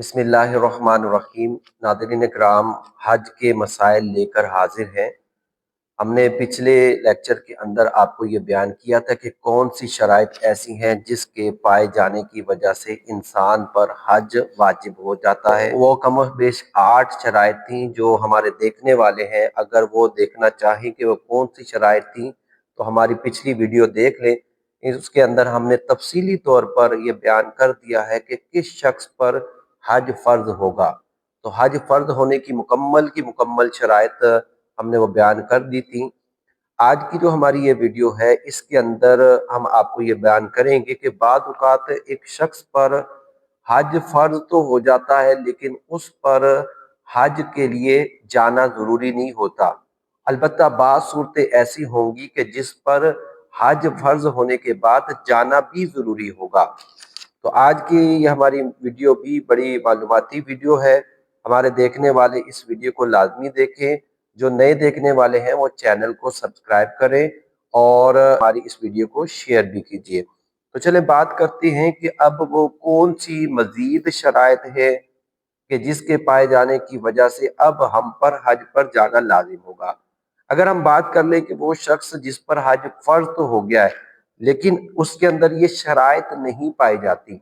بسم اللہ الرحمن الرحیم۔ ناظرین اکرام، حج کے مسائل لے کر حاضر ہیں۔ ہم نے پچھلے لیکچر کے اندر آپ کو یہ بیان کیا تھا کہ کون سی شرائط ایسی ہیں جس کے پائے جانے کی وجہ سے انسان پر حج واجب ہو جاتا ہے۔ وہ کم و بیش 8 شرائط تھیں جو ہمارے دیکھنے والے ہیں، اگر وہ دیکھنا چاہیں کہ وہ کون سی شرائط تھیں تو ہماری پچھلی ویڈیو دیکھ لیں۔ اس کے اندر ہم نے تفصیلی طور پر یہ بیان کر دیا ہے کہ کس شخص پر حج فرض ہوگا۔ تو حج فرض ہونے کی مکمل شرائط ہم نے وہ بیان کر دی تھی۔ آج کی جو ہماری یہ ویڈیو ہے اس کے اندر ہم آپ کو یہ بیان کریں گے کہ بعض اوقات ایک شخص پر حج فرض تو ہو جاتا ہے لیکن اس پر حج کے لیے جانا ضروری نہیں ہوتا۔ البتہ بعض صورتیں ایسی ہوں گی کہ جس پر حج فرض ہونے کے بعد جانا بھی ضروری ہوگا۔ تو آج کی یہ ہماری ویڈیو بھی بڑی معلوماتی ویڈیو ہے۔ ہمارے دیکھنے والے اس ویڈیو کو لازمی دیکھیں، جو نئے دیکھنے والے ہیں وہ چینل کو سبسکرائب کریں اور ہماری اس ویڈیو کو شیئر بھی کیجیے۔ تو چلیں بات کرتے ہیں کہ اب وہ کون سی مزید شرائط ہے کہ جس کے پائے جانے کی وجہ سے اب ہم پر حج پر جانا لازم ہوگا۔ اگر ہم بات کر لیں کہ وہ شخص جس پر حج فرض تو ہو گیا ہے لیکن اس کے اندر یہ شرائط نہیں پائی جاتی،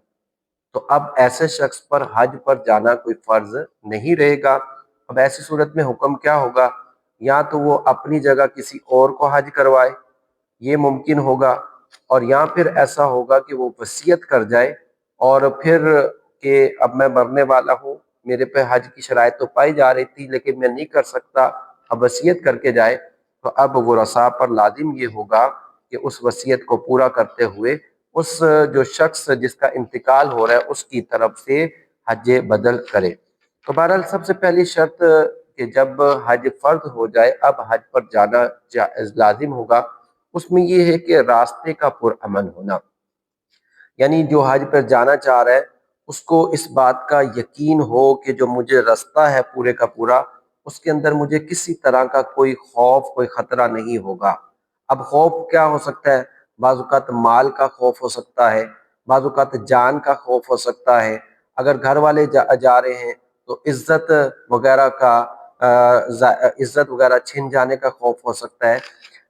تو اب ایسے شخص پر حج پر جانا کوئی فرض نہیں رہے گا۔ اب ایسی صورت میں حکم کیا ہوگا؟ یا تو وہ اپنی جگہ کسی اور کو حج کروائے، یہ ممکن ہوگا، اور یا پھر ایسا ہوگا کہ وہ وصیت کر جائے اور پھر کہ اب میں مرنے والا ہوں، میرے پہ حج کی شرائط تو پائی جا رہی تھی لیکن میں نہیں کر سکتا، اب وصیت کر کے جائے۔ تو اب ورثاء پر لازم یہ ہوگا کہ اس وصیت کو پورا کرتے ہوئے اس جو شخص جس کا انتقال ہو رہا ہے اس کی طرف سے حج بدل کرے۔ تو بہرحال سب سے پہلی شرط کہ جب حج فرض ہو جائے اب حج پر جانا لازم ہوگا، اس میں یہ ہے کہ راستے کا پرامن ہونا۔ یعنی جو حج پر جانا چاہ رہا ہے اس کو اس بات کا یقین ہو کہ جو مجھے راستہ ہے پورے کا پورا، اس کے اندر مجھے کسی طرح کا کوئی خوف، کوئی خطرہ نہیں ہوگا۔ اب خوف کیا ہو سکتا ہے؟ بعض اوقات مال کا خوف ہو سکتا ہے، بعض اوقات جان کا خوف ہو سکتا ہے، اگر گھر والے جا رہے ہیں تو عزت وغیرہ چھن جانے کا خوف ہو سکتا ہے۔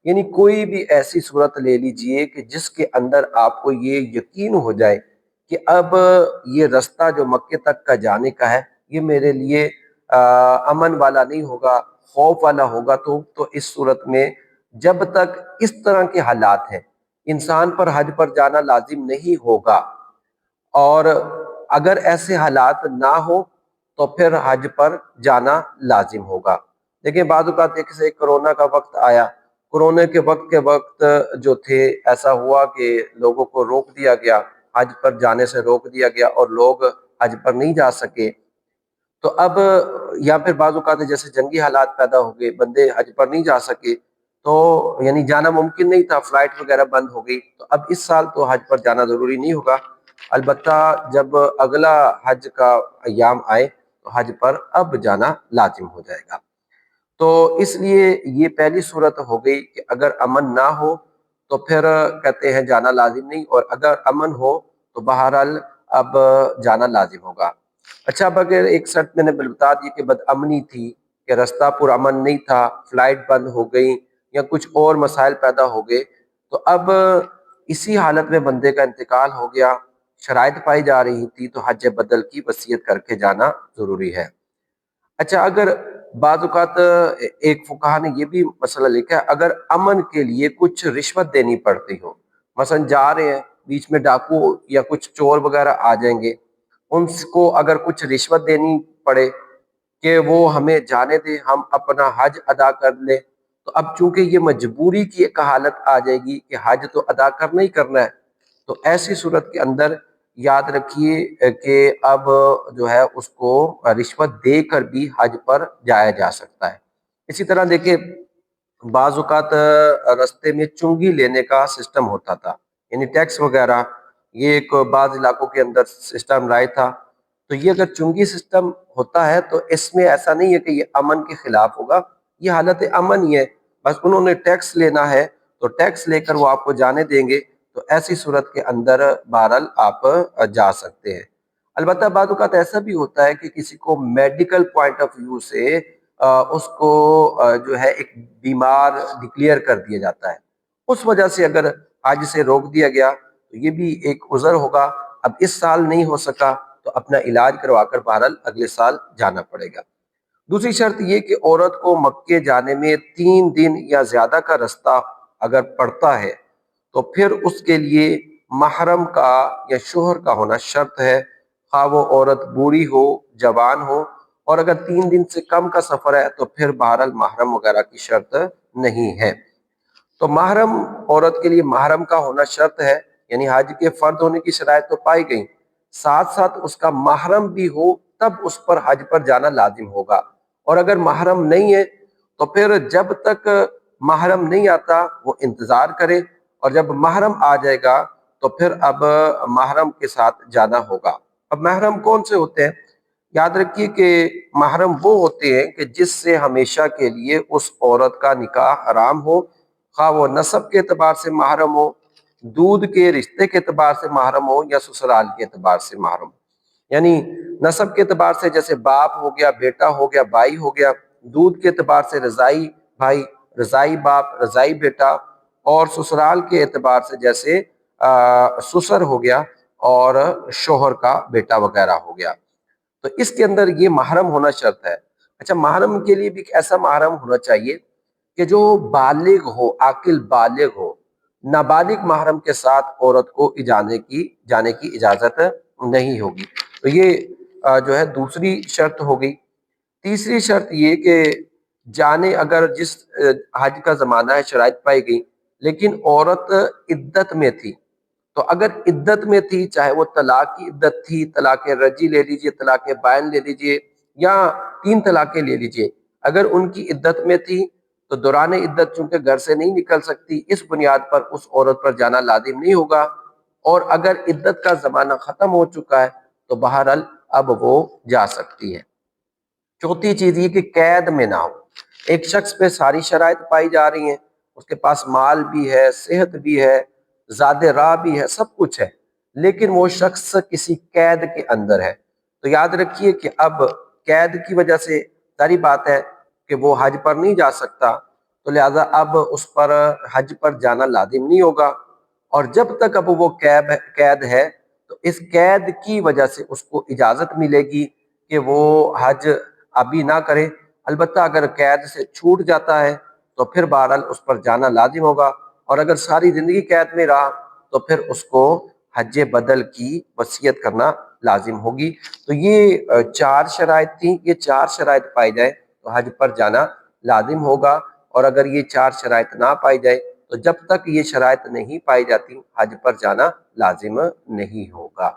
یعنی کوئی بھی ایسی صورت لے لیجئے کہ جس کے اندر آپ کو یہ یقین ہو جائے کہ اب یہ راستہ جو مکے تک کا جانے کا ہے یہ میرے لیے امن والا نہیں ہوگا، خوف والا ہوگا۔ تو اس صورت میں جب تک اس طرح کے حالات ہیں انسان پر حج پر جانا لازم نہیں ہوگا، اور اگر ایسے حالات نہ ہو تو پھر حج پر جانا لازم ہوگا۔ دیکھیں بعض اوقات جیسے کرونا کا وقت آیا، کرونا کے وقت جو تھے ایسا ہوا کہ لوگوں کو روک دیا گیا، حج پر جانے سے روک دیا گیا اور لوگ حج پر نہیں جا سکے۔ تو اب یا پھر بعض اوقات جیسے جنگی حالات پیدا ہو گئے، بندے حج پر نہیں جا سکے، تو یعنی جانا ممکن نہیں تھا، فلائٹ وغیرہ بند ہو گئی۔ تو اب اس سال تو حج پر جانا ضروری نہیں ہوگا، البتہ جب اگلا حج کا ایام آئے تو حج پر اب جانا لازم ہو جائے گا۔ تو اس لیے یہ پہلی صورت ہو گئی کہ اگر امن نہ ہو تو پھر کہتے ہیں جانا لازم نہیں، اور اگر امن ہو تو بہرحال اب جانا لازم ہوگا۔ اچھا، اب اگر ایک شرط میں نے بتا دی کہ بد امنی تھی، کہ راستہ پرامن نہیں تھا، فلائٹ بند ہو گئی یا کچھ اور مسائل پیدا ہو گئے، تو اب اسی حالت میں بندے کا انتقال ہو گیا، شرائط پائی جا رہی تھی، تو حج بدل کی وصیت کر کے جانا ضروری ہے۔ اچھا، اگر بعض اوقات ایک فقہ نے یہ بھی مسئلہ لکھا ہے، اگر امن کے لیے کچھ رشوت دینی پڑتی ہو، مثلا جا رہے ہیں بیچ میں ڈاکو یا کچھ چور وغیرہ آ جائیں گے، ان کو اگر کچھ رشوت دینی پڑے کہ وہ ہمیں جانے دیں، ہم اپنا حج ادا کر لیں، تو اب چونکہ یہ مجبوری کی ایک حالت آ جائے گی کہ حج تو ادا کرنا ہی کرنا ہے، تو ایسی صورت کے اندر یاد رکھیے کہ اب جو ہے اس کو رشوت دے کر بھی حج پر جایا جا سکتا ہے۔ اسی طرح دیکھیں بعض اوقات رستے میں چنگی لینے کا سسٹم ہوتا تھا، یعنی ٹیکس وغیرہ، یہ ایک بعض علاقوں کے اندر سسٹم رائج تھا۔ تو یہ اگر چنگی سسٹم ہوتا ہے تو اس میں ایسا نہیں ہے کہ یہ امن کے خلاف ہوگا، یہ حالت امن ہی ہے، بس انہوں نے ٹیکس لینا ہے تو ٹیکس لے کر وہ آپ کو جانے دیں گے، تو ایسی صورت کے اندر بہرحال آپ جا سکتے ہیں۔ البتہ بعض اوقات ایسا بھی ہوتا ہے کہ کسی کو میڈیکل پوائنٹ آف ویو سے اس کو جو ہے ایک بیمار ڈکلیئر کر دیا جاتا ہے، اس وجہ سے اگر حج سے روک دیا گیا تو یہ بھی ایک عذر ہوگا۔ اب اس سال نہیں ہو سکا تو اپنا علاج کروا کر بہرحال اگلے سال جانا پڑے گا۔ دوسری شرط یہ کہ عورت کو مکے جانے میں 3 دن یا زیادہ کا رستہ اگر پڑتا ہے تو پھر اس کے لیے محرم کا یا شوہر کا ہونا شرط ہے، خواہ وہ عورت بوڑھی ہو، جوان ہو، اور اگر 3 دن سے کم کا سفر ہے تو پھر بہرحال محرم وغیرہ کی شرط نہیں ہے۔ تو محرم عورت کے لیے محرم کا ہونا شرط ہے، یعنی حج کے فرض ہونے کی شرائط تو پائی گئی، ساتھ ساتھ اس کا محرم بھی ہو تب اس پر حج پر جانا لازم ہوگا، اور اگر محرم نہیں ہے تو پھر جب تک محرم نہیں آتا وہ انتظار کرے، اور جب محرم آ جائے گا تو پھر اب محرم کے ساتھ جانا ہوگا۔ اب محرم کون سے ہوتے ہیں؟ یاد رکھیے کہ محرم وہ ہوتے ہیں کہ جس سے ہمیشہ کے لیے اس عورت کا نکاح حرام ہو، خواہ وہ نسب کے اعتبار سے محرم ہو، دودھ کے رشتے کے اعتبار سے محرم ہو، یا سسرال کے اعتبار سے محرم ہو۔ یعنی نسب کے اعتبار سے جیسے باپ ہو گیا، بیٹا ہو گیا، بھائی ہو گیا، دودھ کے اعتبار سے رضائی بھائی، رضائی باپ، رضائی بیٹا، اور سسرال کے اعتبار سے جیسے سسر ہو گیا اور شوہر کا بیٹا وغیرہ ہو گیا۔ تو اس کے اندر یہ محرم ہونا شرط ہے۔ اچھا، محرم کے لیے بھی ایک ایسا محرم ہونا چاہیے کہ جو بالغ ہو، عاقل بالغ ہو۔ نابالغ محرم کے ساتھ عورت کو جانے کی اجازت نہیں ہوگی۔ تو یہ جو ہے دوسری شرط ہو گئی۔ تیسری شرط یہ کہ جانے اگر جس حج کا زمانہ ہے شرائط پائی گئی لیکن عورت عدت میں تھی، تو اگر عدت میں تھی، چاہے وہ طلاق کی عدت تھی، طلاق رجعی لے لیجئے، طلاق بائن لے لیجئے، یا 3 طلاقیں لے لیجئے، اگر ان کی عدت میں تھی تو دوران عدت چونکہ گھر سے نہیں نکل سکتی، اس بنیاد پر اس عورت پر جانا لازم نہیں ہوگا، اور اگر عدت کا زمانہ ختم ہو چکا ہے تو بہرحال اب وہ جا سکتی ہے۔ چوتھی چیز یہ کہ قید میں نہ ہو۔ ایک شخص پہ ساری شرائط پائی جا رہی ہیں، اس کے پاس مال بھی ہے، صحت بھی ہے، زاد راہ بھی ہے، سب کچھ ہے، لیکن وہ شخص کسی قید کے اندر ہے، تو یاد رکھیے کہ اب قید کی وجہ سے ظاہری بات ہے کہ وہ حج پر نہیں جا سکتا، تو لہذا اب اس پر حج پر جانا لازم نہیں ہوگا، اور جب تک اب وہ قید ہے تو اس قید کی وجہ سے اس کو اجازت ملے گی کہ وہ حج ابھی نہ کرے۔ البتہ اگر قید سے چھوٹ جاتا ہے تو پھر بہرحال اس پر جانا لازم ہوگا، اور اگر ساری زندگی قید میں رہا تو پھر اس کو حج بدل کی وصیت کرنا لازم ہوگی۔ تو یہ 4 شرائط تھیں، یہ 4 شرائط پائی جائے تو حج پر جانا لازم ہوگا، اور اگر یہ 4 شرائط نہ پائی جائے تو جب تک یہ شرائط نہیں پائی جاتی حج پر جانا لازم نہیں ہوگا۔